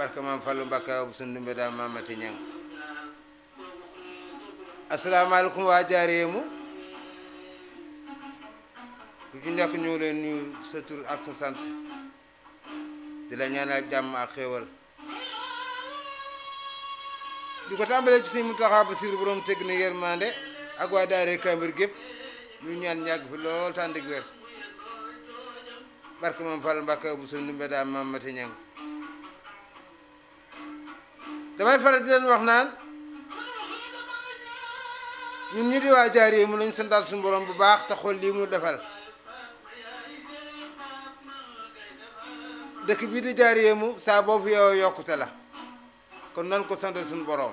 barke maam Fallou Mbacké bu sundumbe daa mamati ñang asalaamaaleykum waa Jaareemu ku ci nekk ñu leen nuyu sa tur ak sa sant di la ñaanal jàmm ak xéewal di ko tàmbalee ci Sëñ Muntaxa Basiru borom teg na yërmande ak waa daare Kambir gépp ñu ñaan ñàgg fi lool tànd ak wér barke maam Fallou Mbacké bu sundumbe daa mamati ñang damay faral di leen wax naan ñun ñu di waa Jaareemu nañ santaat suñu borom bu baax te xool lii mu defal dëkk bii di Jaareemu saa boo fi yow yokkute la kon nan ko sant suñu borom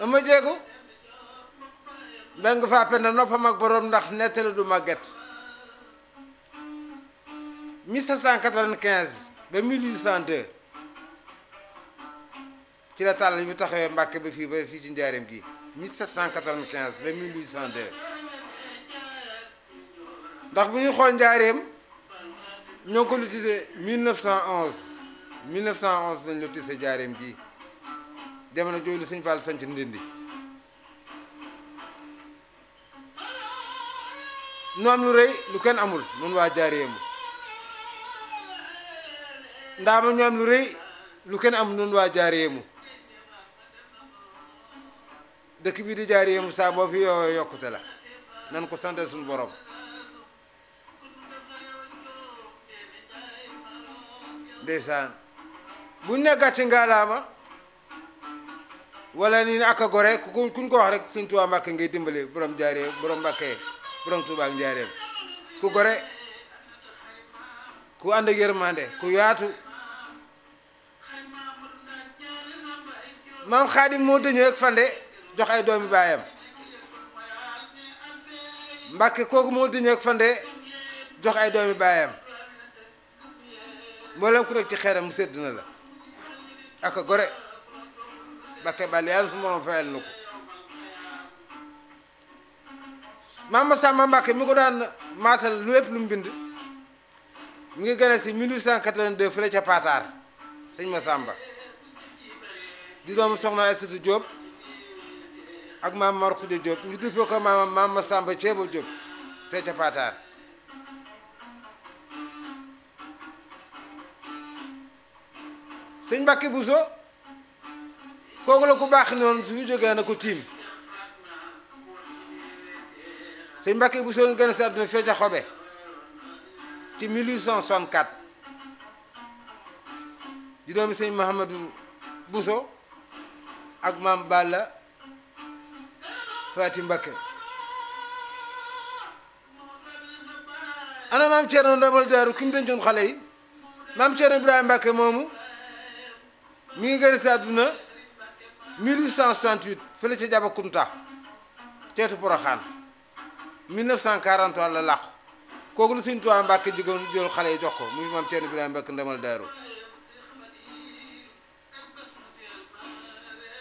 ama jéego mbeng faa penda noppam ak borom ndax nettali du màgget 1795 ba 1802 ci la tàll yu taxawee Mbàkke ba fii ci Njaareem gi 1795 ba 1802 ndax bu ñuy xool Njaareem ñoo ngi ko lotissé 1911 lañ lotissé Njaareem gi jamono jooju la Sëñ Fall sanc Ndindi nu am lu rëy lu kenn amul noonu waa Jaareemu ndaama ñu am lu rëy lu kenn amul noonu waa Jaareemu dëkk bii di Jaareemu saa boo fi yoo yokkute la nan ko sant suñu borom ndeysaan buñ ne gàcce ngaalaama wala ni ak a gore kuñ ko wax rek Sëñ Tuubaa Mbàkke ngay dimbali borom Jaareem borom Mbàkke borom Tuubaa ak Njaareem ku gore ku ànd ak yërmande ku yaatu maam Xaadim moo dëñee ak Fande jox ay doomi baayam Mbàkke kooku moo dëñee ak Fande jox ay doomi baayam mboolem ku nekk ci xeeram mu sedd na la ak a gore Mbàkke bàll yàlla su morom fayal na ko maam Masamba Mbàkke mi ko daan maasal lu lépp lu mu bind mu ngi gën a si 1882 fële ca Pataar Sëñ Masamba di doomu soxna Aysatu Jóob ak maam Mor Xuja Jóob ñu duppee ko maam Masamba Ceebo Jóob fee ca Pataar Sëñ Mbàkke Buso kooku la ku baax noonu su fi jógee na ko tiim Sëñ Mbàkke Buso nga gën a si àdduna fee ca Xobe ci 1864 di doomi Sëñ Mahamadou Buso ak maam Balla Faati Mbàkke ana maam Ceerno Ndamal Daaru ki mu dencoon xale yi maam Ceerno Ibrahima Mbàkke moomu mi ngi gën a si àdduna 1868 fële ca Jabakunta ceetu Poroxaan 1943 la làqu kooku la Sëñ Tuubaa Mbàkke jigoon jël xale yi jox ko muy maam Ceerno Ibrahima Mbàkke Ndamal Daaru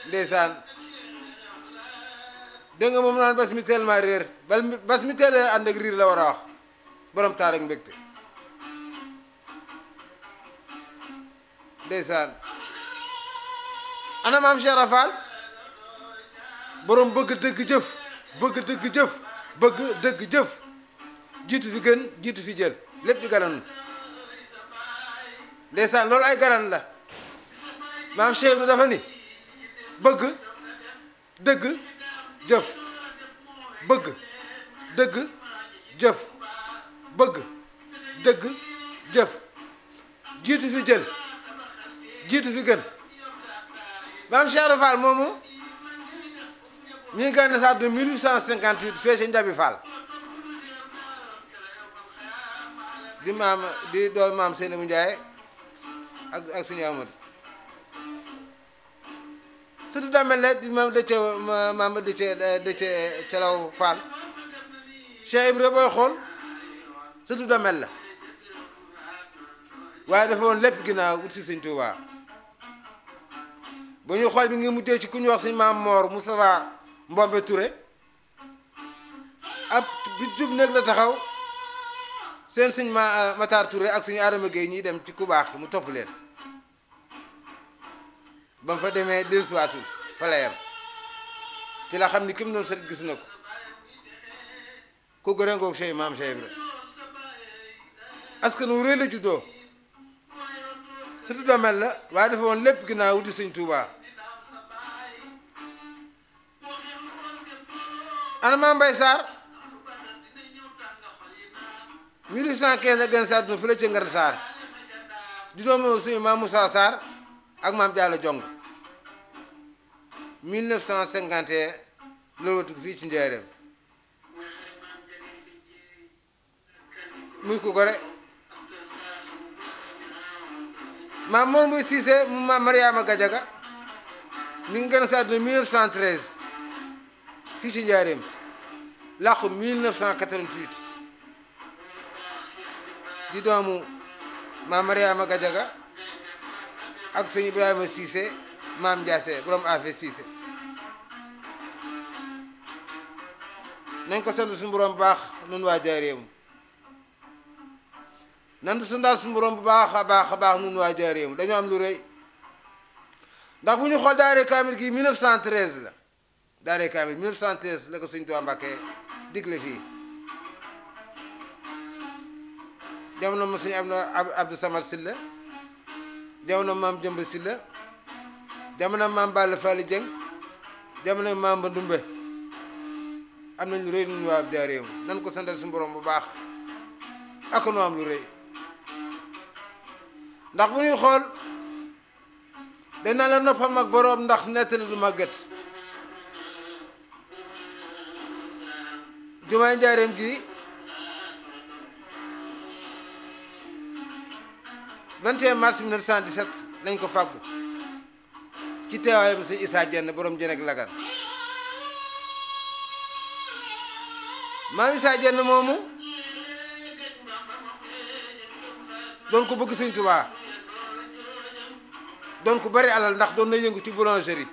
ndeysaan dégg nga moom naan bas mi tellement réer bas mi teel ànd ak riir la war a wax borom taar ak mbégte ndeysaan ana maam Cheikh Rafal borom bëgg dëgg jëf bëgg dëgg jëf jiitu fi gën jiitu fi jël lépp di garan ndeysaan loolu ay garan la maam Cheikh bi dafa ni bëgg dëgg jëf bëgg dëgg jëf bëgg dëgg jëf jiitu fi jël jiitu fi gën maam Cheikh Rafal moomu ñi gànne sax de 1858 fee ci Njabi Fall di maam di doomu maam Seynabou Ndiaye ak suñu Amadu surtout damel la di maam dëcce maam dëcce Calaw Fall Cheikh Ibra booy xool surtout damel la waaye dafa woon lépp ginnaaw wut si Sëñ Tuubaa bu ñu xool bi ngi mujjee ci ku ñu wax suñu maam Moor Moustapha Mbombe Touré ab bi jub néeg la taxaw seen sëñ Matar Touré ak suñu Adama Gueye ñuy dem ci ku baax mu topp leen ba mu fa demee dellusiwaatul fa la yem ci la xam ni kim noonu sët gis na ko ku gërë ngoog Cheikh Maam Cheikh Ibra askan wu réy la juddoo surtout damel la waaye dafa woon lépp ginnaaw wuti sëñ Touba ana Maam Mbay Sarr 1815 la gën sa àdduna fi la ci Ngar Sarr di doomu suñu Maam Moussa Sarr ak Maam Diallo Jong 1951 loolu watu fii ci Njaaréem muy ko gore maam moom muy Cissé mu maam Mariama Gadiaga mi ngi gën a sa àdduna 1913 fii ci Njaaréem làqu 1988 di doomu maam Mariama Gadiaga ak sëñ Ibrahima Cissé maam Ndiassé borom affaire Cissé nañ ko sant suñu borom bu baax nun waa Njaaréem nantu su ndaal suñu borom bu baax a baax nun waa Njaaréem dañoo am lu rëy ndax bu ñu xool daaree kaamil gi 1913 la daaree kaamil 1913 la ko Sëñ Tuubaa Mbàkke digle fii jamono ma sëñ Abdou Samad Silla jamono maam Jëmb Silla jamono maam Balla Fally Dieng jamono maam Ba Ndumbe am nañ lu rëy nun waa Njaaréem nan ko santal suñu borom bu baax ak noo am lu rëy ndax bu ñuy xool dañ naan la noppam ak boroom ndax nettali du màgget jumaay Njaaréem gi 21 mars 1917 lañ ko fàggu ci teewaayam sëñ Issa Dieng borom Jën ak Lagan maam Issa Dieng moomu doon ko bëgg sëñ Tuubaa doon ko bari alal ndax doon na yëngu ci boulangerie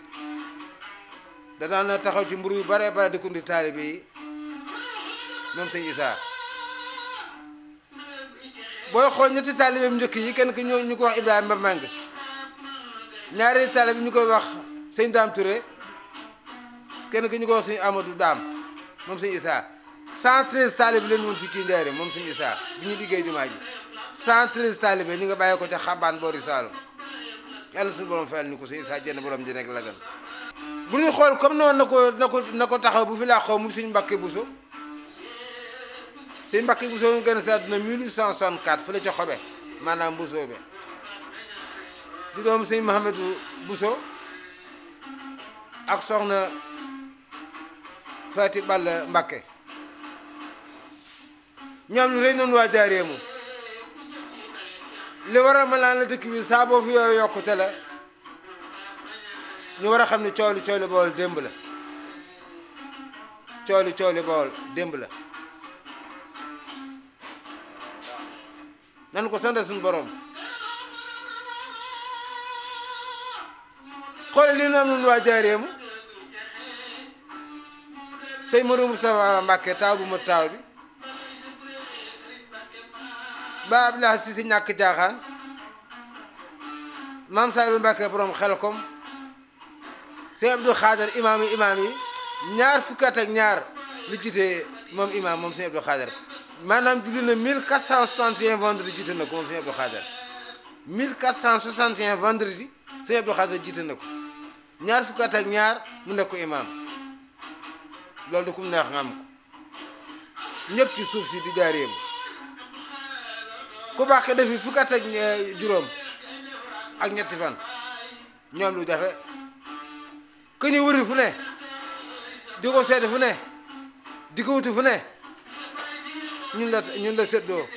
da daan taxaw ci mburu yu bare bare di ko indi taalibe yi moom sëñ Issa booy xool ñetti taalibeem njëkk yi kenn ki ñu ko wax Ibrahima Mang ñaari taalibe ñu koy wax sëñ Daam Touré kenn ki ñu ko wax sëñ Amadou Daam moom sëñ Issa 113 taalibe leen woon fii ci Njaaréem moom sëñ Issa bi ñu liggéey jumaa ji 113 taalibe ñu nga bàyyi ko ca xabaan boori Saalum yàlla suñu borom fayal ñu ko sëñ Issa Dieng borom Jën ak Lagan bu ñuy xool comme noonu na ko taxaw bu fi làqoo mu sëñ Mbàkke Buso sëñ Mbàkke Buso nga gën a sa àdduna 1864 fële ca xobe maanaam Buso be di doomu sëñ Mahamadou Buso ak soxna Faati Balla Mbàkke ñoom lu rëy noonu waa Njaaréem li war a ma laan la dëkk bi saa boo fi yooyu yokkute la ñu war a xam ne coow li bool démb la coow li bool démb la nan ko sant suñu borom xoole li nu am nun waa Njaaréem sëñ Modou Moustapha Mbàkke taaw bu ma taaw bi ba Abdoulaye si ñàkk jaaxaan maam Saliou Mbàkke borom Xelkom sëñ Abdou Khader imaam yi ñaar fukki at ak ñaar li jiite moom imaam moom sëñ Abdou Khader maanaam julli na 1461 vendredi jiite na ko moom sëñ Abdou Khader 1461 vendredi sëñ Abdou Khader jiite na ko ñaar fukki at ak ñaar mu nekk ko imaam loolu du kum neex nga am ko ñëpp ci suuf si di Njaaréem ku baax ke defi fukki at ak juróom ak ñetti fan ñoom lu jafe ku ñu wëri fu ne di ko seeti fu ne di ko wuti fu ne ñun la séddoo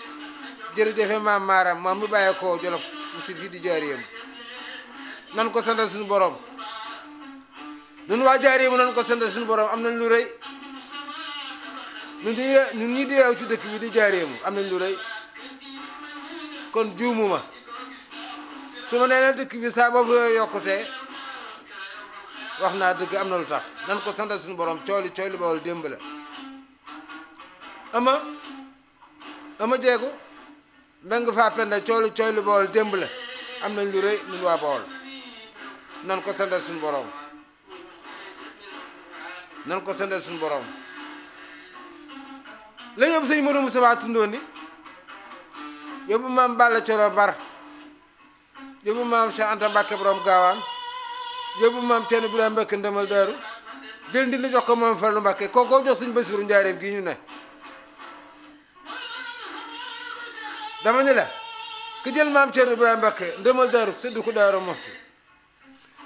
jërëjëfe maam maaram maam mu bàyyee koo Jolof mu si fii di Njaaréem nan ko santal suñu borom nun waa Njaaréem nan ko santal suñu borom am nañ lu rëy ñun ñi di yeew ci dëkk bi di Njaaréem am nañ lu rëy kon juumuma su ma nee na dëkk bi saa boo fa yokkutee wax naa dëgg am na lu tax nan ko santal suñu borom cooli Bawol démb la ama jeego mbeng faa penda coylu Bawol démb la am nañ lu rëy ñun waa Bawol nan ko sante suñu borom la yóbbu sëñ Modou Moustapha Tundooni yóbbu maam Balla Coro Bar yóbbu maam Cheikh Anta Mbacke borom gaawaan yóbbu maam Thierno Birame Mbacke ndemal daaru jël ndindi jox ko moom Fallu Mbacke kookoo jox sëñ Basiru Njaareem gi ñu ne dama ne la ku jël maam Thierno Birame Mbacke ndemal daaru séddu ko Daaru Muxti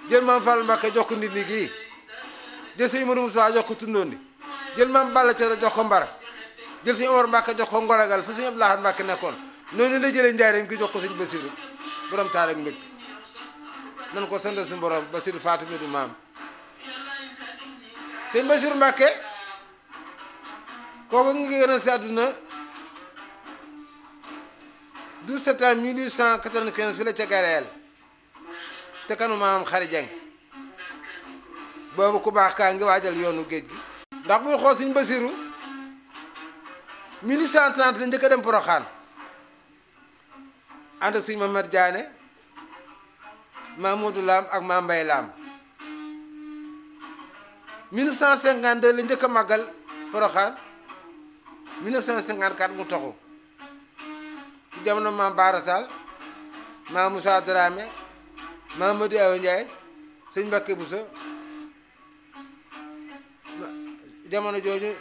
jël maam Fallu Mbacke jox ko ndindi gii jël sëñ Modou Moustapha jox ko Tundooni jël maam Balla Coro jox ko Mbar jël sëñ Omar Mbacke jox ko Ngoragal fa sëñ Abdou Lahad Mbacke nekkoon noonu la jëlee Njaareem gi jox ko sëñ Basiru borom taar ak mbég nan ko sant suñu borom Basiru Fatou Medou maam sëñ Basiru Mbacke kooku ngi gën a si àdduna 12 septembre 1895 fi la ca Gareel te kanu maam Xari Jeng boobu ku baax kaa ngi waajal yoonu géej gi ndax bul xool sëñ Basiru 1830 la njëkk a dem Poroxaan ànd ak sëñ Mamadou Diané Mamadou Lam ak Mame Mbaye Lam 1952 la njëkk a màggal Poroxaan 1954 mu toxu ci jamono Mame Bara Sall Mame Moussa Dramé Mamadou Awa Ndiaye sëñ Mbacké Bousso jamono jooju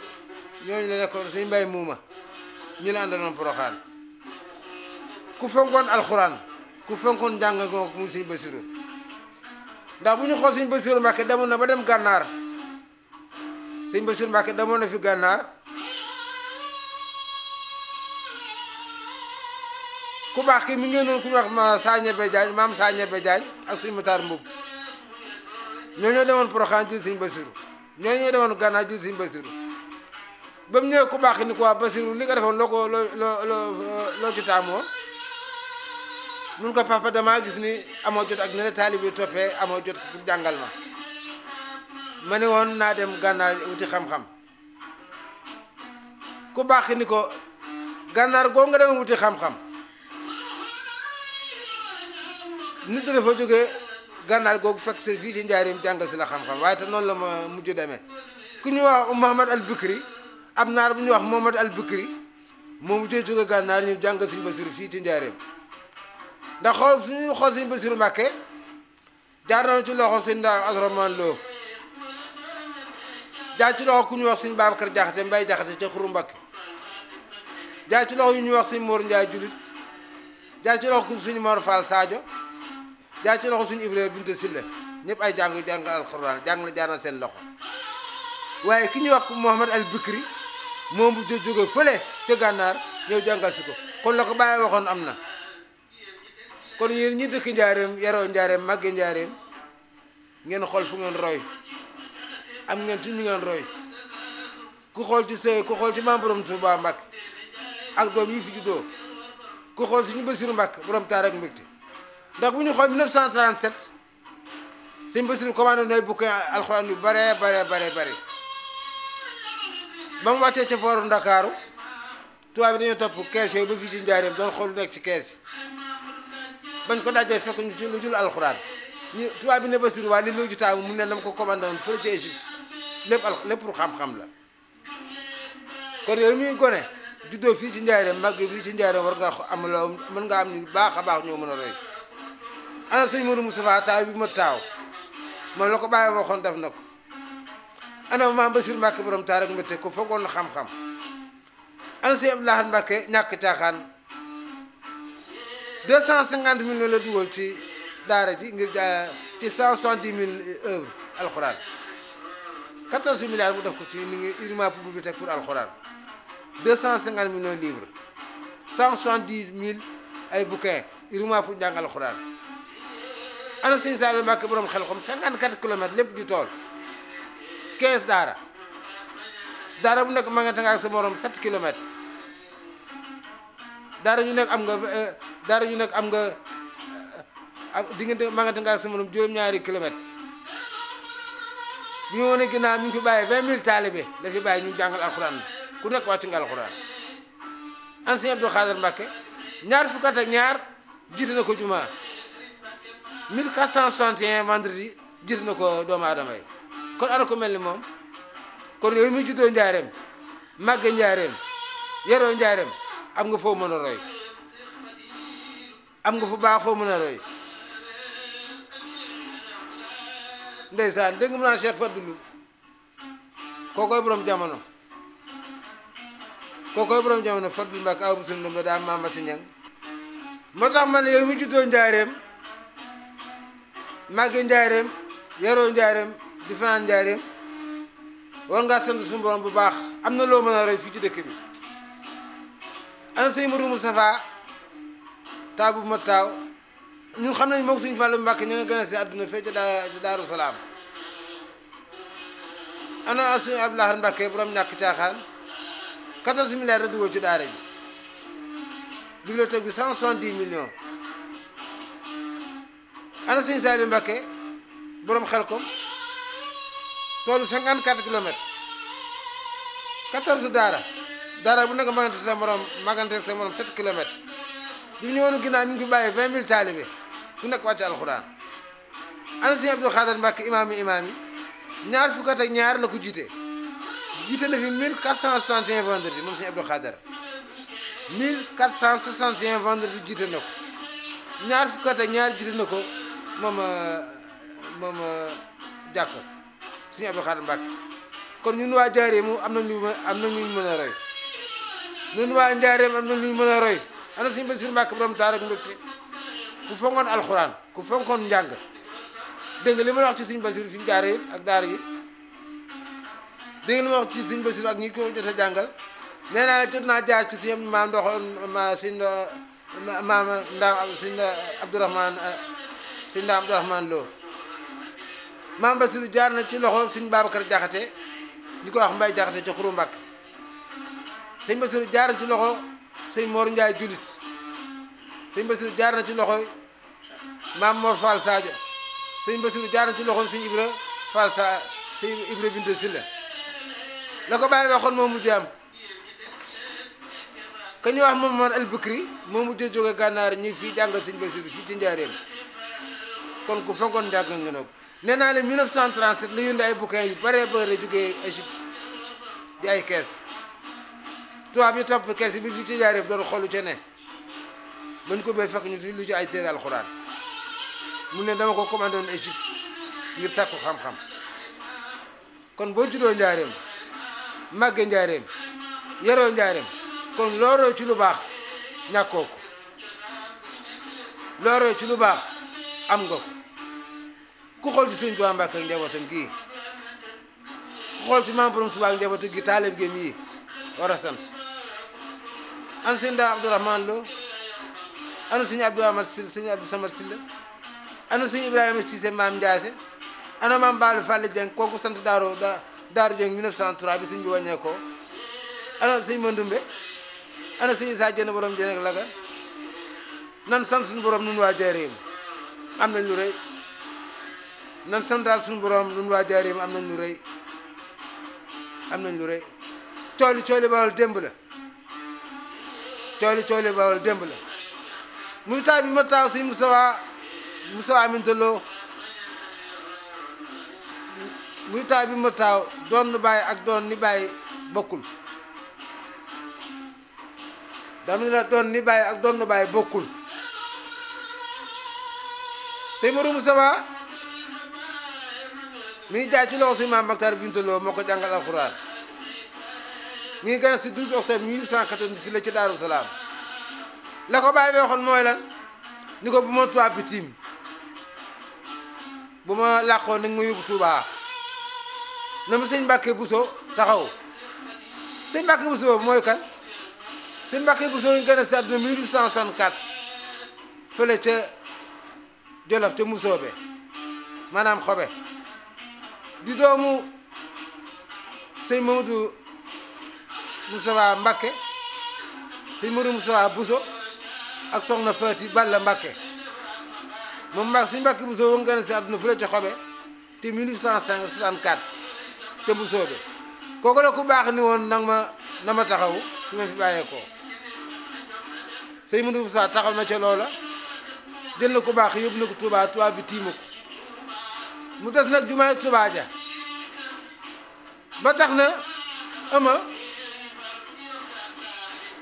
ñooñu la nekkoon suñ mbay muuma ñu la àndaloon Poroxaan ku fonkoon alxuraan ku fonkoon jàng ngoog muy sëñ Basiru ndax bu ñu xool sëñ Basiru Mbàkke demoon na ba dem gànnaar sëñ Basiru Mbàkke demoon na fi gànnaar ku baax ki mi ngi noonu ku ñu wax ma Sañebe Jaañ maam Sañebe Jaañ ak sëñ Matar Mbub ñoo demoon Poroxaan jël sëñ Basiru ñoo demoon gànnaar jël sëñ Basiru ba mu ñëwee ku baax ni ko waa Basiru li nga defoon loo ci taamoo mun ko papa damaa gis ni amoo jot ak ne la taalibe toppee amoo jot pour jàngal ma ne woon naa dem gànnaar wuti xam-xam ku baax ni ko gànnaar goo nga dem wuti xam-xam nit dafa jógee gànnaar googu fekk si fii ci Njaaréem jàngal si la xam-xam waaye te noonu la ma mujj demee ku ñu wax Mouhamad al Bikri ab naar bu ñuy wax Mouhamad al Bikri moom mujjee jóge gànnaar ñu jàngal sëñ Basiru fii ci Njaaréem ndax suñu xool sëñ Basiru Mbàkke jaar nañu ci loxo sëñ Ndaam Abdourahmane Lo jaar ci loxo ku ñuy wax sëñ Babacar Jaxate Mbay Jaxate ca Xuru Mbàkke jaar ci loxo yu ñuy wax sëñ Mor Njaay Julit jaar ci loxo ku suñu Mor Fall Sadio jaar ci loxo suñu Ibrahima Binta Silla ñëpp ay jàng alxuraan jaar na seen loxo waaye ki ñuy wax Mouhamad al Bikri moom bu jóge fële ca gànnaar ñëw jàngal si ko kon la ko bàyyi waxoon am na kon yéen ñi dëkk Njaaréem yaroo Njaaréem màgge Njaaréem ngeen xool fu ngeen roy am ngeen ci ñu ngeen roy ku xool ci sëy ku xool ci maam borom Tuubaa Mbàkke ak doom yi fi juddoo ku xool suñu Basiru Mbàkke borom taar ak mbégte ndax bu ñu xool 1937 sëñ Basiru commandé nooy bouquin alxuraan yu bare ba mu wàccee ca pooru Ndakaaru tubaab bi dañoo topp kees yooyu ba fii ci Njaaréem doon xool lu nekk ci kees yi bañ ko dajee fekk ñu ci lu jul alxuraan ñu tubaab bi ne Basiru waa li lu ci taamu mu ne dama ko commandé woon fële ca Égypte lépp pour xam-xam la kon yooyu muy gone juddoo fii ci Njaaréem màgg fii ci Njaaréem war nga am loo mën nga am ñu baax a baax ñoo mën a roy ana sëñ Modou Moustapha taaw bi ma taaw moom la ko bàyyi waxoon def na ko ana maam Basiru Mbàkke borom taar ak mbégte ko foogoon na xam-xam ana sëñ Abdou Lahad Mbàkke ñàkk caaxaan 250 millions la dugal ci daara ji ngir ci 170 000 œuvres alxuraan 14 milliards mu def ko ci ni ngi urement pour bibliothèque pour alxuraan 250 millions livres 170 000 ay bouquins urement pour njàng alxuraan ana sëñ Saliou Mbàkke borom xel xom 54 kilomètres lépp di tool 15 daara bu nekk ma nga tanga ak sa morom 7 kilomètres daara yu nekk am nga diggante ma nga tanga ak sa morom juróom-ñaari kilomètres bi ma wane ginnaaw mi ngi fi bàyyi 20 000 taalibe la fi bàyyi ñu jàngal alxuraan ku nekk wàcc nga alxuraan ana sëñ Abdou Khader Mbacke ñaar fukk ak ñaar jiite na ko juma 1461 vendredi jiite na ko doomu aadama yi kon ana ko mel ni moom kon yooyu muy juddoo njaareem màgge njaareem yaroo njaareem am nga foo mën a roy am nga fu baax foo mën a roy ndeysaan dégg nga mu naan Cheikh Fadulu kookoy borom jamono Fadlu Mbacke aw bu sundum la daa maamati ñang moo tax man yow mi juddoo njaareem màgge njaareem yaroo njaareem di fanaan njaareem war ngaa sant suñu borom bu baax am na loo mën a roy fii ci dëkk bi ana sëñ Mourou Moustapha taaw bu ma taaw ñun xam nañ moom suñu Fallou Mbacke ñoo ngi gën a si àdduna fee ca Daaru Salaam ana suñu Abdoulaye Mbacke borom ñàkk caaxaan 14 milliards la dugal ci daara ji bibliothèque bi 170 millions ana suñu Saliou Mbacke borom xel kom toolu 54 kilomètres 14 daara bu nekk magante sa morom 7 kilomètres bi ñu woon ginnaaw ñu ngi fi bàyyi 20 000 taalibe ku nekk wàcc alxuraan ana sëñ Abdou Khader Mbacke imaam yi ñaar fukk ak ñaar la ko jiite na fi 1461 vendredi moom sëñ Abdou Khader 1461 vendredi jiite na ko ñaar fukk ak ñaar jiite na ko moom jàkk sëñ Abdou Khader Mbacke kon ñun waa Njaaréem am na ñu mën a roy ñun waa Njaaréem am na ñu mën a roy ana sëñ Bassirou Mbacke borom taar ak mbégte ku fonkoon alxuraan ku fonkoon njàng dégg nga li ma wax ci sëñ Bassirou fi mu jaaree yëpp ak daara yi dégg nga li ma wax ci sëñ Bassirou ak ñi ko jot a jàngal nee naa la jot naa jaar ci sëñ maam sëñ Ndaam Abdourahmane Lo maam Bassirou jaar na ci loxo sëñ Babacar Jaxate ñu ko wax Mbay Jaxate ci Xuru Mbàkke sëñ Bassirou jaar na ci loxo sëñ Mor Ndiaye Julit sëñ Bassirou jaar na ci loxo maam Mor Fall Sadio sëñ Bassirou jaar na ci loxo sëñ Ibra Fall sëñ Ibra Binte Silla la ko bàyyi waxoon moo mujj am ka ñu wax moom Mor El Bukri moo mujjee jóge gànnaar ñi fii jàngal sëñ Bassirou fii ci njaareem kon ku fonkoon njàng nga ne ko nee naa leen 1937 la yónnee ay bouquin yu bare bare jógee Égypte di ay kees tubaab yi topp kees yi bi fii ci njaareem doon xoolu ca ne mañ ko bay fekk ñu fi lu ci ay téere alxuraan mu ne dama ko commandé woon Égypte ngir sàkku xam-xam kon boo juddoo njaareem màgge njaareem yaroo njaareem kon looroo ci lu baax ñàkkoo ko looroo ci lu baax am nga ko ku xool ci sëñ Tuubaa Mbàkke ak njabootam gii ku xool ci maam Borom Tuubaa ak njabootam gi taalib gém yi war a sant an sëñ Ndaam Abdourahmane Lo ana sëñ Abdou Amad Sylla sëñ Abdou Samad Sylla ana sëñ Ibrahima Cissé maam Ndiasse ana maam Baalu Fall Dieng kooku sant Daaru Dieng 1903 bi sëñ bi wàññee ko ana sëñ Mandumbe ana sëñ Issa Dieng borom Dieng ak Laga nan sant suñu borom nun waa Njaaréem am nañ lu rëy nan santaal suñu borom nun waa Njaaréem am nañ lu rëy cooli Bawol démb la cooli Bawol démb la muy taw bi ma taaw sëñ Moussa Aminta Lo muy taw bi ma taaw doon nu bàyyi ak doon ni bàyyi bokkul dama ne la doon ni bàyyi ak doon nu bàyyi bokkul sëñ Mourou Moussa mi ngi jaay ci loxo sëñ Maam Maktar Binta Lo moo ko jàngal alxuraan mi ngi gën a si 12 octobre 1880 fii la ci Daaru Salaam la ko bàyyi waxoon mooy lan ni ko bu ma tubaab bi tiim bu ma làqoon nag ma yóbbu Tuubaa na ma sëñ Mbàkke Buso taxaw sëñ Mbàkke Buso boobu mooy kan sëñ Mbàkke Buso ngi gën a si àdduna 1864 fële ca Jolof ca Musoobe maanaam xobe di doomu sëñ Mamadou Moustapha Mbàkke sëñ Modou Moustapha Buso ak soxna Faati Balla Mbàkke moom sëñ Mbàkke Buso wa nga gën a si àdduna fële ca xobe te 1864 te Musoobe kooku la ku baax ni woon na ma taxaw su ma fi bàyyeekoo sëñ Modou Moussa taxaw na ca loola jël na ko baax yóbbu na ko Touba Touba bi tiima ko mu des nag jumaay Touba ja ba tax na ama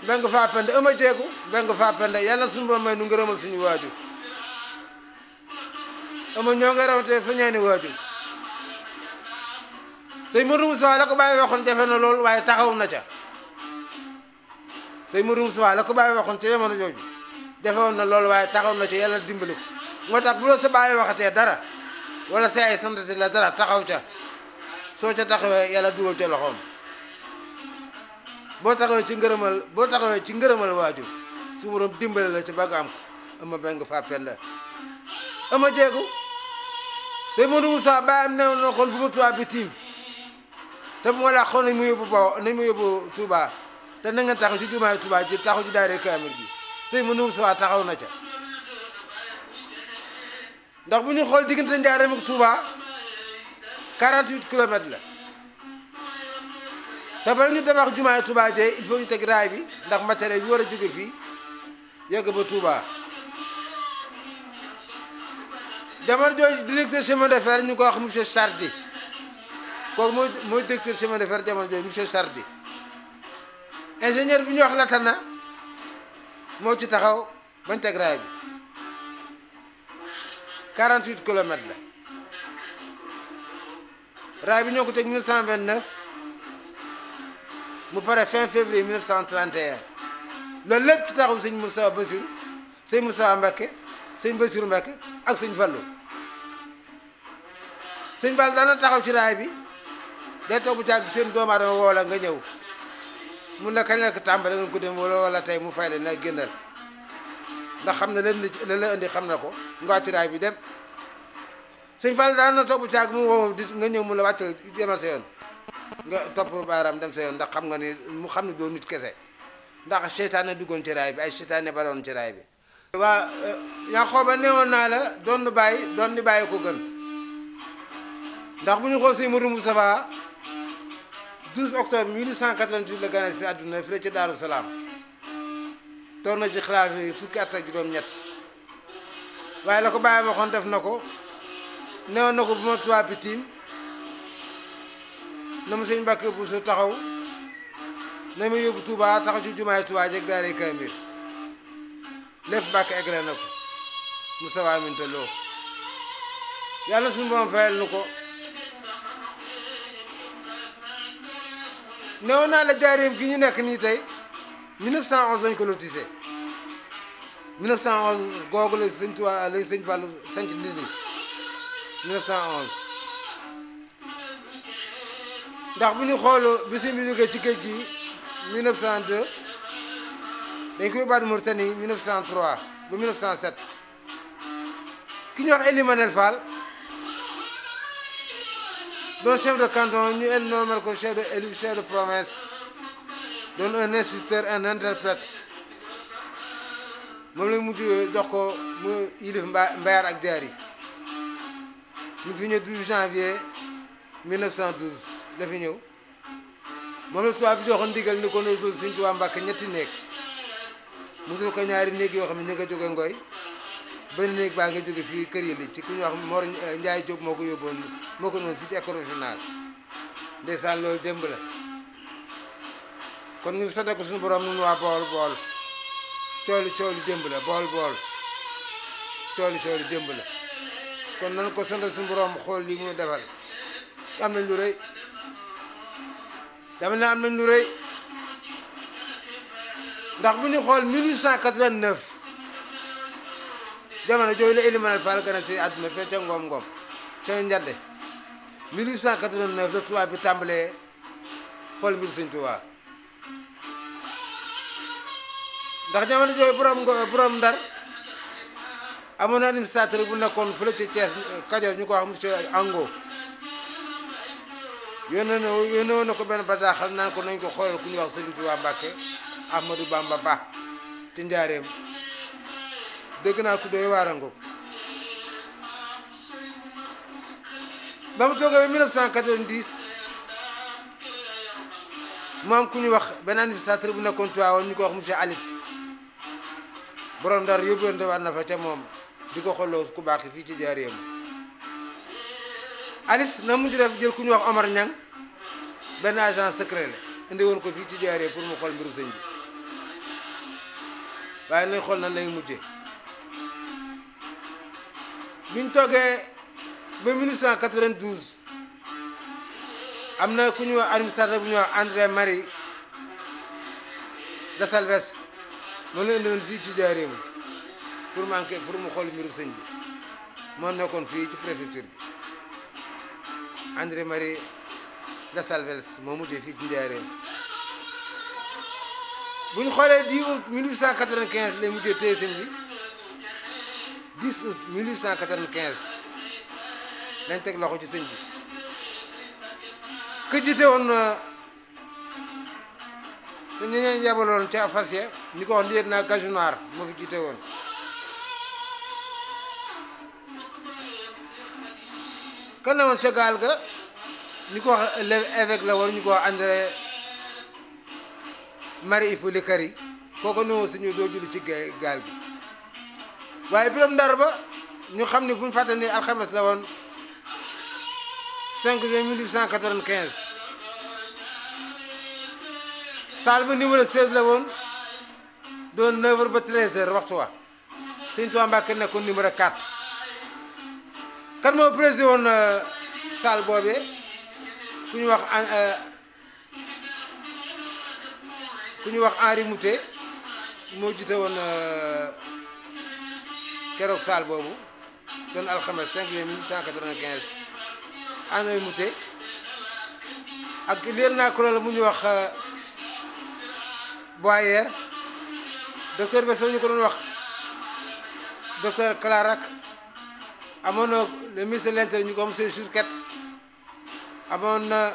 mbeng faa pende ama jeegu mbeng faa pende yàlla suñu borom may nu ngërëmal suñu waajur ama ñoo nga rawatee fa ñaani waajur sëñ Modou Moussa la ko bàyyi waxoon jafe na lool waaye taxaw na ca sëñ Modou Moussa la ko bàyyi waxoon ca jamono jooju jafewoon na lool waaye taxaw na ca yàlla dimbali ko moo tax bu la sa bàyyi waxatee dara wala sa ay santati la dara taxaw ca soo ca taxawee yàlla dugal ca loxoom boo taxawee ci ngërëmal waajur su borom dimbali la ca ba nga am ko ama beng faa penda ama jeegu sëñ Modou Moussa bàyyam newoon na kon bu ma Touba bi tiim te bu ma laa xool nañ ma yóbbu Touba te na nga taxaw ci jumaay Touba ji taxaw ci daare kaamil gi sëñ Modou Moussa taxaw na ca ndax bu ñu xool diggante Njaaréem ak Touba 48 kilomètres la te bala ñu tabax jumaay Touba jee il faut ñu teg raay bi ndax matériel bi war a jóge fii yegg ba Touba jamono jooju directeur chemin de fer ñu ko wax monsieur Sardi kooku mooy directeur chemin de fer jamono jooju monsieur Sardi ingénieur bi ñu wax Latana moo ci taxaw bañ teg raay bi 48 kilomètres la raay bi ñoo ko teg 1929 mu pare fin février 1931 loolu lépp ci taxaw sëñ Moussa Bassirou sëñ Moussa Mbacké sëñ Bassirou Mbacké ak sëñ Fallou sëñ Fall daana taxaw ci raay bi day toog bu jàgg seen doomu aadama woo la nga ñëw mun la kañ la ko tàmbale nga ko dem wala tey mu fay la na génnal ndax xam ne la la indi xam na ko nga wàcc raay bi dem sëñ Fall daan na toog bu jàgg mu woo di nga ñëw mun la wàccal demal sa yoon nga topp baaraam dem sa yoon ndax xam nga ni mu xam ne doo nit kese ndax seytaane duggoon ci raay bi ay seytaane baroon ci raay bi waa Yankoba neewoon naa la doon ni bàyyi ko gën ndax bu ñu xool sëñ Modou Moustapha 12 octobre 1888 la gane si àdduna fi la ci Daaru Salaam toog na ci xilaaf yi fukki at ak juróom-ñett waaye la ko bàyyi ma waxoon def na ko neewoon na ko bu ma Touba bi tiim na ma sëñ Mbàkke bu su taxaw na ma yóbbu Touba taxaw ci jumaay Touba jeg daaray Kaamil lépp Mbàkke eggale na ko Moussa Aminta Lo yàlla suñu borom fayal nu ko newoon naa la jaareem gi ñu nekk nii tey 1911 lañ ko lotissé 1911 googu la sëñ Touba la sëñ Fallou sanc Ndindi 1911 ndax bu ñu xool bi sëñ bi jógee ci géej gi 1902 dañ koy yóbbaat Mauritanie 1903 ba 1907 ki ñu wax Elimanel Fall doon chef de canton ñu nommé ko chef de province doon un instituteur un interprète moom la mujj jox ko mu yilif Mbayar ak Diary mu fi ñëw 12 janvier 1912 la fi ñëw moom la tubaab bi joxoon ndigal ni ko no sul Sëñ Tuubaa Mbàkke ñetti néeg musul ko ñaari néeg yoo xam ne ñu nga jóge Ngoy benn néeg baa nga jóge fii kër yi li ci ku ñu wax Mor Ndiaye Diop moo ko yóbboon moo ko noonu fii ci école régionale ndeysaan loolu démb la kon ñu sant ko suñu borom nun waa bool cooli démb la bool cooli démb la kon nan ko sant suñu borom xool lii mu defal am nañ lu rëy dama ne am nañ lu rëy ndax bu ñu xool 1889 jamono jooyu la Elimanel Fall gane si àdduna fee ca Ngom ca Njadde 1889 la tubaab bi tàmbalee xool mbir Sëñ Tuubaa ndax jamono jooyu borom Ndar amoon na administrateur bu nekkoon fële ci Thiès Kajoor ñu ko wax monsieur Ango yónnee woon na ko benn bataaxal naan ko nañ ko xoolal ku ñuy wax Sëriñ Tuubaa Mbàkke Ahmadou Bamba Ba ci Njaareem dégg naa ku doy waarango ba mu toogee ba 1990 moom ku ñuy wax benn administrateur bu nekkoon Tuubaa woon ñu ko wax monsieur Alice borom Ndar yóbbante war na fa ca moom di ko xolloo ku baax fii ci Njaaréem. Alice na mujj def jël ku ñu wax Omar Niang benn agent secret la indi woon ko fii ci Njaaréem pour mu xool mbiru sëñ bi waaye nañ xool nan lay mujjee. biñ toogee ba 1892 am na ku ñu wax administrateur bu ñuy wax André Marie de Salves moom la indi woon fii ci Njaaréem pour mu xool mbiru sëñ bi moo nekkoon fii ci préfecture bi. André Marie de Salves moo mujjee fii ci Njaaréem bu ñu xoolee 10 août 1895 lay mujjee téye sëñ bi 10 août 1895 lañ teg loxo ci sëñ bi ku jiite woon te ñu ñeen yabaloon ca fas ya ñu ko wax lieutenant Gajounaar moo fi jiite woon. kan la woon ca gaal ga ñu ko wax évêque la woon ñu ko wax André Marie Hippolyte Carry kooku ne woon suñu doo julli ci gaal gi waaye biram Ndar ba ñu xam ne bu ñu fàtte ni alxames la woon 5 juin 1895 salle ba numéro 16 la woon doon 9h ba 13h waxtu wa Sëñ Tuubaa Mbàkke nekkoon numéro 4. kan moo présidé woon salle boobee ku ñu wax Henri Moutet moo jiite woon keroog salle boobu doon alxames 5 juillet 1895 Henri Moutet ak lieutenant colonel mu ñu wax Boyer docteur Bessot ñu ko doon wax docteur Clarac. amoon na le ministre de l'Intérieur ñu ko monsieur Chourquette amoon na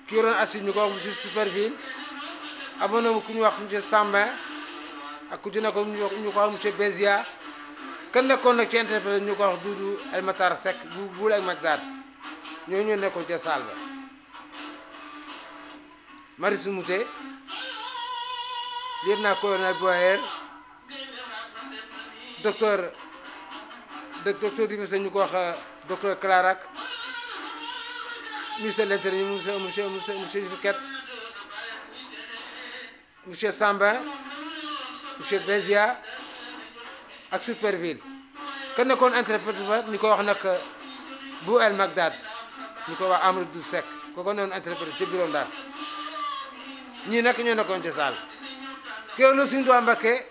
ki yoroon assis ñu ko wax monsieur Superville amoon na ku ñu wax monsieur Sambin ak ku ci nekkoon ñu ko wax monsieur Bézia kan nekkoon nag ci interprète ñu ko wax Doudou El Matar Seck bu buul ak Magdad ñoo ñoo nekkoon ca salle ba. Marius Moutet lieutenant-colonel Boyer docteur di monsieur ñu ko wax docteur Clarac ministre de l'Intérieur monsieur Chourquette monsieur Sambin monsieur Bézia ak Superville kan nekkoon interprète ba ñu ko wax nag bu El Magdad ñu ko wax Amadou Seck kooko noonu interprète ca bureau Ndar ñii nag ñoo nekkoon ca saal kéw la Sëñ Tuubaa Mbàkke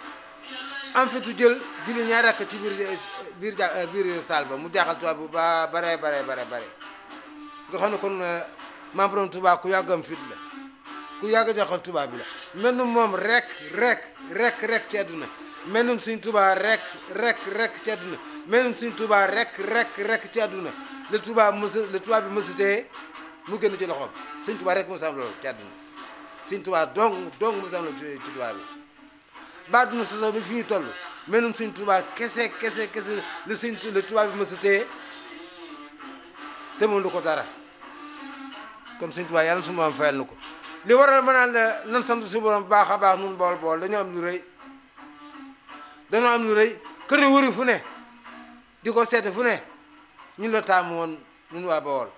am fitu jël julli ñaari rakk ci biir saal ba mu jaaxal tubaab bu ba bare nga xam ne kon maam Borom Tuubaa ku yàggam fit la ku yàgg joxal tubaab bi la mel nu moom rek ci àdduna mel nu Sëñ Tuubaa rek ci àdduna mel nu Sëñ Tuubaa rek ci àdduna le tubaab bi mësatee mu gën ci loxoom Sëñ Tuubaa rek mu sam loolu ci àdduna Sëñ Tuubaa dong mu sam loolu ci tubaab bi ba àdduna sosoo bi fi ñu toll menum Sëñ Tuubaa kese le tubaab bi mësatee te moom lu ko dara kon Sëñ Tuubaa yàlla su ma am fayal na ko li waral ma naan la nan sant su borom baax a baax nun bool dañoo am lu rëy kër ne wëri fu ne di ko seete fu ne ñun la taamu woon ñun waa Bawol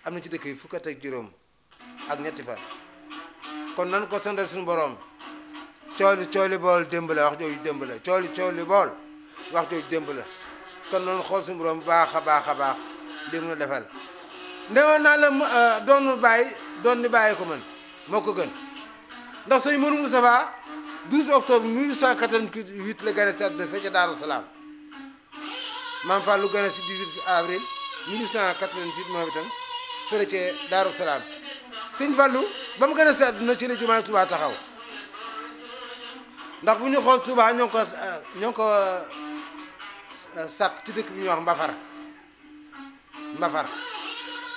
am na ci dëkk yi fukk ak juróom ak ñetti fan kon nan ko sant suñu borom cooli bool démb la wax jooju démb la cooli bool wax jooju démb la kon noonu xool suñu borom baax a baax li mun a defal ndewoon naa la doon ni bàyyi ko man moo ko gën ndax sëñ Modou Moustapha 12 octobre 1888 la gane si àdduna fekk Daaru Salaam Maam Fallu gane si 18 avril 1888 moom itam fële ca Daaru Salaam sëñ Fallu ba mu gane si àdduna ci la jumaay Tuubaa taxaw ndax bu ñu xool Touba ñoo ngi ko sàkk ci dëkk bi ñuy wax Mbafar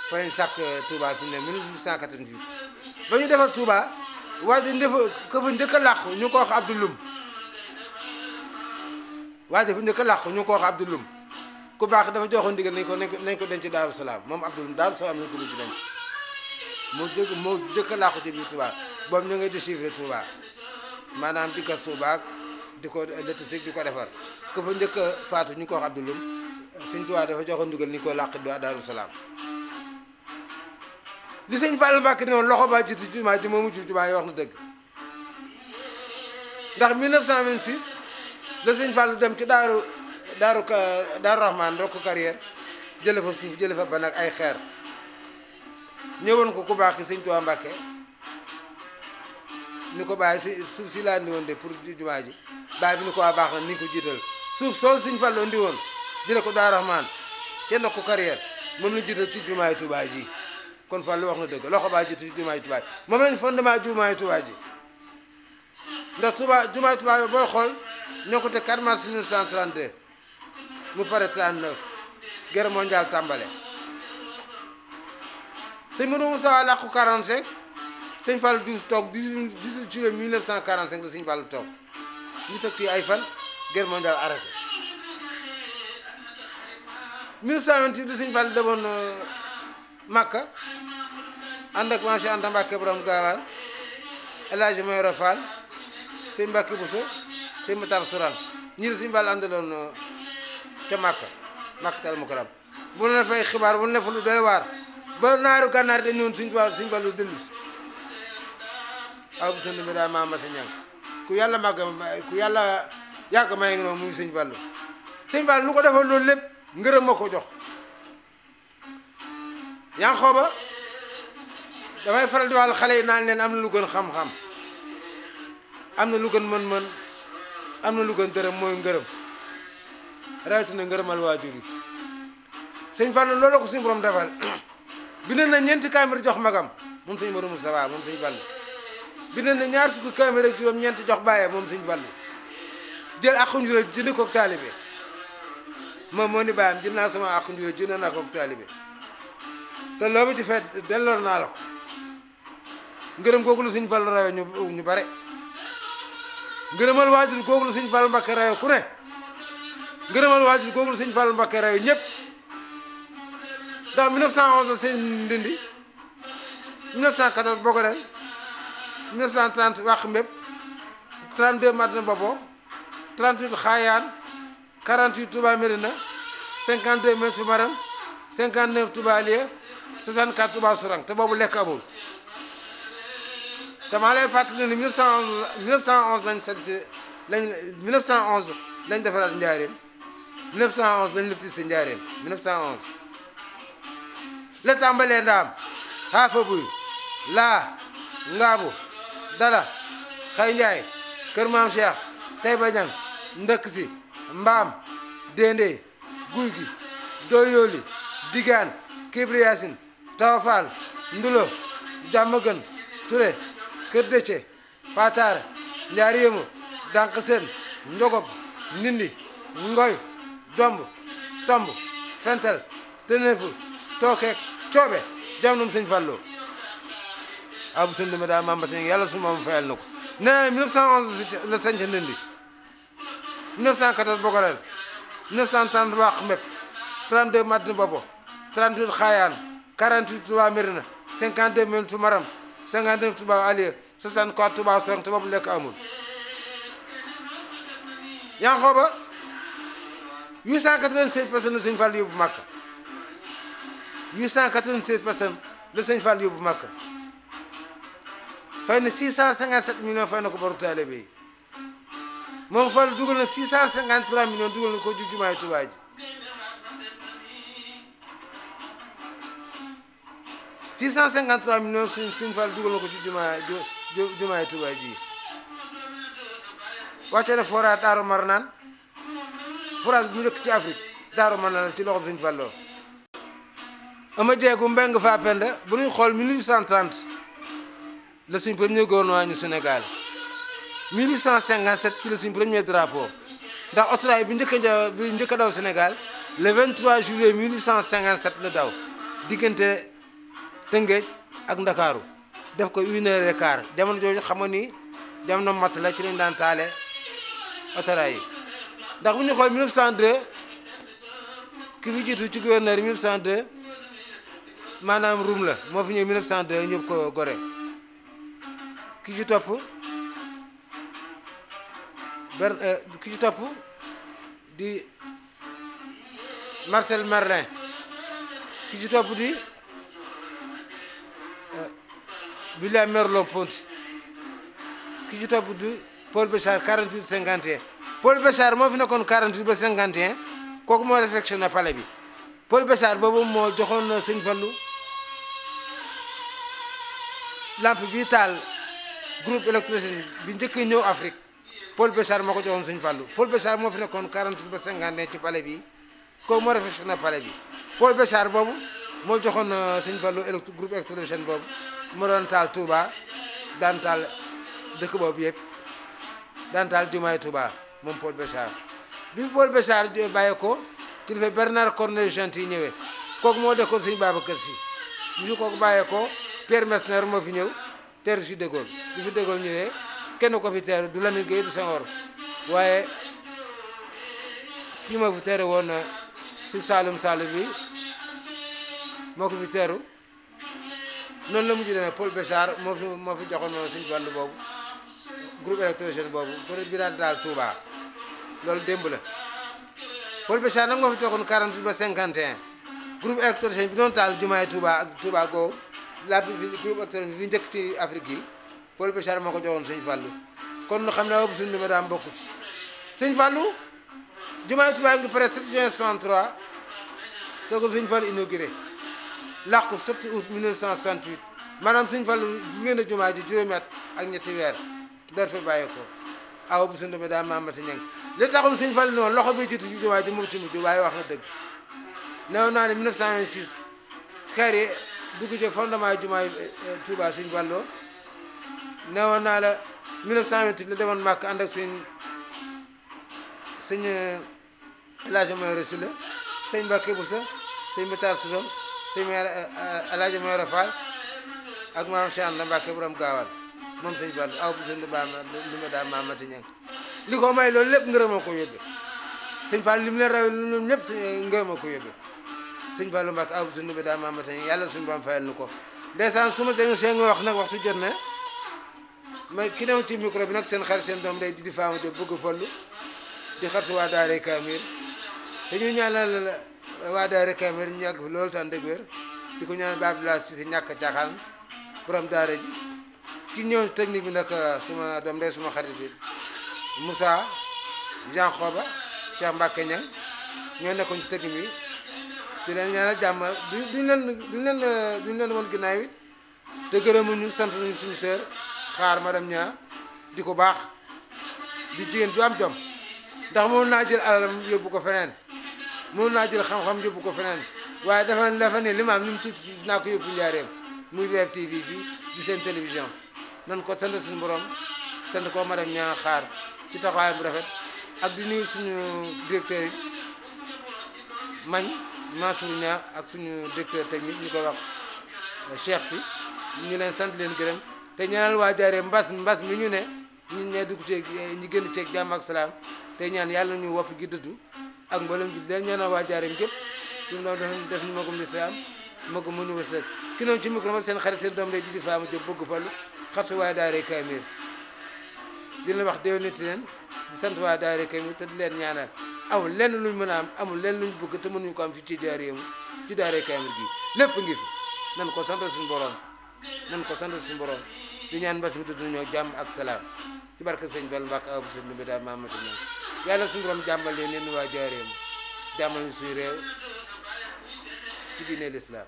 fa lañ sàkk Touba fi mu ne 1888 ba ñu defar Touba waaye ka fa njëkk a làqu ñu ko wax Abdou Loum waaye fa njëkk a làqu ñu ko wax Abdou Loum ku baax dafa joxoon ndigal nañ ko denc Daaru Salaam moom Abdou Loum Daaru Salaam lañ ko mujj denc moo njëkk a làqu ci biir Touba boobu ñu ngay déchiffrer Touba maanaam di gas suubaak di ko l'électricité di ko defar ku fa njëkk a faatu ñu ko wax Abdoulum sëñ Tuubaa dafa joxoon ndigal ni ko làq Daaru Salaam li sëñ Fallu Mbàkke ne woon loxo ba jiitu jumaa ji moo mujj jumaa yi wax na dëgg ndax 1926 la sëñ Fallu dem ci daaru Rahman rokk carrière jële fa suuf jële fa ban ak ay xeer ñëwoon ko ku baax ki sëñ Tuubaa Mbàkke ni ko bàyyi si suuf si laa indi woon de pour jumaa ji bàyyi bi ni ko waa baax na ni ko jiital suuf soo sëñ Fallu indi woon jële ko daaru Rahman kenn ko carrière moom la jiital ci jumaay Tuubaa ji kon Fallu wax na dëgg loxo baa jiitu ci jumaay Tuubaa ji moom lañ fondement jumaay Tuubaa ji ndax jumaay Tuubaa yooyu booy xool ñoo ko te 4 mars 1932 mu pare 39 guerre mondiale tàmbale sëñ Modou Moussa làqu 45 sëñ Fallu Diouf toog 18 juillet 1945 la sëñ Fallu toog ñu teg ci ay fan guerre mondiale arrêté 1928 la sëñ Fallu demoon Makka ànd ak Maam Cheikh Anta Mbàkke borom gaawaan El Hadji Mayoro Fall sëñ Mbàkke Buso sëñ Matar Sourang ñii la sëñ Fallu àndaloon ca Makkatal Mukarram bu ne fay xibaar bu ne fa lu doy waar ba naaru gànnaar dañ noonu sëñ Fallu dellu si aw bu sënd mi daa maama sa ñang ku yàlla yàgg may ngi noonu muy sëñ Fallu lu ko defal loolu lépp ngërëm ma ko jox yaa ngi xooba damay faral di wax xale yi naan leen am na lu gën xam-xam am na lu gën mën-mën am na lu gën dërëm mooy ngërëm rawatina ngërëmal waajur yi sëñ Fallu loolu ko suñu borom defal bind na ñeenti kaamir jox magam moom sëñ Modou Moustapha moom sëñ Fallu bind na ñaar fukki kaamir ak juróom ñeenti jox bàyyee moom sëñ Fallu jël ak njuré jënd koog taalibe moom moo ni bàyyam jënd naa sama ak njuré jënd naa koog taalibe te loobu ci feet delloor naa la ko ngërëm googu la sëñ Fallu rayo ñu bare ngërëmal waajur googu la sëñ Fallu Mbakke rayo ku ne ngërëmal waajur googu la sëñ Fallu Mbakke rayo ñëpp ndax 1911 la sëñ Ndindi 1914 Bogodel 1930 Wax Mbépp 32 Madina Bobo 38 Xaayaan 48 Touba Mérina 52 Médina Maram 59 Touba Aliya 64 Touba Sourang te boobu lekk amul dama lay fàttali ne 1911 lañ sant 1911 lañ defaraat njaareem 1911 lañ lotissé njaareem 1911 la tàmbalee ndaam xaafa buy laa ngaabu dala xay njaay kër maam Cheikh tay ba ñang ndëkk si mbaam déndé guy gi doyooli digaan kibriyasin tawafal ndulo jàmmagën ture kër dëcce pataar njaari yëmu dànq seen njogob ndindi ngoy domb somb fentel tëneeful tookeek coobe jamonoom sëñ Fallu abu sëñ dama daa mamba sëñ yàlla su ma fayal na ko nee na 1911 la sañc ndindi 1914 Bogodel 1930 Wax Mbépp 32 Madina Bobo 38 Xaayaan 48 Touba Mérina 52 Médina Maram 59 Touba Aliya 64 Touba Sourang te boobu lekk amul yaa ngi xooba 887 personnes la sëñ Fallu yóbbu Makka 887 personnes la sëñ Fallu yóbbu Makka fay na 657 millions fay na ko boru taalibe yi moom Fallu dugal na 653 millions dugal na ko ju jumaay Tuubaa ji 653 millions suñ Fallu dugal na ko ci jumaay Tuubaa ji wàcce na forage Daaru Marnaan forage bu njëkk ci Afrique Daaru Marnaan la ci loxo sëñ Fallu ama jeegu mbeng fa penda bu ñuy xool 1830 la suñ premier gouvernement ñu Sénégal 1857 ci la suñ premier drapeau ndax autorail bi njëkk a daw Sénégal le 23 juillet 1857 la daw diggante Tëngéej ak Ndakaaru def ko 1h15 jamono jooju xam nga ni jamono matt la ci lañ daan taale autorail yi ndax bu ñu xool 1902 ki fi jiitu ci gouverneur yi 1902 maanaam Rum la moo fi ñëw 1902 ñëpp ko Gorée ki ci topp ki ci topp di Marcel Marlin, ki ci topp di William Merleau-Ponty, ki ci topp di Paul Béchard 48-51. Paul Béchard moo fi nekkoon 48 ba 51 kooku moo réfectionné palais bi. Paul Béchard boobu moo joxoon Sëñ Fallu lampe bi taal groupe électrogène bi njëkk a ñëw Afrique. Paul Béchard moo ko joxoon Sëñ Fallu. Paul Béchard moo fi nekkoon 48 ba 51 ci palais bi kooku moo réfectionné palais bi. Paul Béchard boobu moo joxoon Sëñ Fallu groupe électrogène boobu moo doon taal Touba daan taal dëkk boobu yëpp daan taal jumaay Touba moom Paul Béchard. bi Paul Béchard bàyyee ko ci defee Bernard Cornelius Gentil ñëwee kooku moo dekkoon Sëñ Babacar Sy. bi fi kooku bàyyee ko Pierre Messner moo fi ñëw teeru si De Gaulle bi fi De Gaulle ñëwee kenn ko fi teeru du Lamine Gueye du Senghor waaye kii moo fi teeru woon si Saalum bi moo ko fi teeru noonu la mujj demee. Paul Béchard moo fi joxoon Sëñ Fallu boobu groupe électrogène boobu pour bi daan daal Touba loolu démb la. Paul Béchard nag moo fi toogoon 48 ba 51 groupe électrogène bi doon taal jumaay Touba ak Touba googu la bi groupe électrogène bi fi njëkk ci Afrique yi Paul Béchard moo ko joxoon Sëñ Fallu kon nu xam ne aw bu suñu dama daam bokku ci. Sëñ Fallu jumaay Touba ngi pare 7 juin 63 soo ko Sëñ Fallu inauguré làqu 7 août 1968 maanaam Sëñ Fallu bu ngeen a jumaa ji juróomi at ak ñetti weer door fa bàyyi ko aw bu suñu dama daam Mamati Ñang li taxul Sëñ Fallu noonu loxo bi jiitu ci jumaa ji mu ci mujj waaye wax na dëgg. neewoon naa ne 1926 xeer yi dugg ci fondement jumaay Touba Sëñ Fallu neewoon naa la 1928 la demoon Màkk ànd ak sëñ El Hadj Mayoro Sylla sëñ Mbàkke Buso sëñ Matar Susom sëñ El Hadj Mayoro Fall ak maam Cheikh Anta Mbàkke borom gaawal moom Sëñ Fallu aw bu sëñ lu ma daa Mamati Ñang li ko may loolu lépp ngërëm moo ko yóbbee Sëñ Fallu li mu leen raw ñoom ñëpp ngërëm moo ko yóbbee Sëñ Fallu Mbàkke aw bu sëñ lu daa Mamati Ñang yàlla suñu borom fayal nu ko. ndeysaan su ma dégg see nga wax nag wax su jot ne ma ki newoon ci micro bi nag seen xarit seen doom day di faama de bëgg Fallu di xaritu waa Daaray Kaamil te ñu ñaanal waa Daaray Kaamil ñu yàgg fi loolu tan dëgg wér di ko ñaanal ba Abdoulaye Cissé ñàkk caaxaan borom daara ji ki ñëw technique bi nag suma doom day suma xarit yi Moussa Jean Xoba Cheikh Mbacke Niang ñoo nekkoon ci technique bi di leen ñaanal jàmmal duñ leen woon ginnaaw it te gërëmuñu sant nañu suñu sœur xaar madame Nia di ko baax di jigéen ju am jom ndax mën naa jël alalam yóbbu ko feneen mën naa jël xam-xam yóbbu ko feneen waaye dafa ne li ma am ni mu tuuti naa ko yóbbu njaareem muy VFtv fii di seen télévision nan ko sant suñu borom sant ko madame Nia xaar ci taxawaay bu rafet ak di nuyu suñu directeur yi Mansour Nia ak suñu directeur technique ñu koy wax Cheikh si ñu leen sant leen gërëm te ñaanal waa Njaaréem mbas mi ñu ne ñun ñee dugg ceeg ñi gën ceeg jàmm ak salaam te ñaan yàlla ñu wopp gi dëddu ak mboolem ji leen ñaanal waa Njaaréem gépp suñu doom def ñu magum lislaam magum mu ñu wërsëg ki noonu ci micro ma seen xarit seen doom lay di faama jóg bëgg Fallu xartu waa Daaray Kaamil di leen wax déwéniti leen di sant waa Daaray Kaamil te di leen ñaanal amul lenn luñ mën a am amul lenn luñ bëgg te mënuñu ko am fii ci Njaaréem ci Daaray Kaamil gi lépp ngi fi nan ko sant suñu borom di ñaan mbas mi dudd ñoo jàmm ak salaam ci barke Sëñ Fallu Mbàkke aw bu sëñ bi daal Mamati Ñang yàlla suñu borom jàmmal leen waa Njaaréem jàmmal ñu suñu réew ci diine l'islam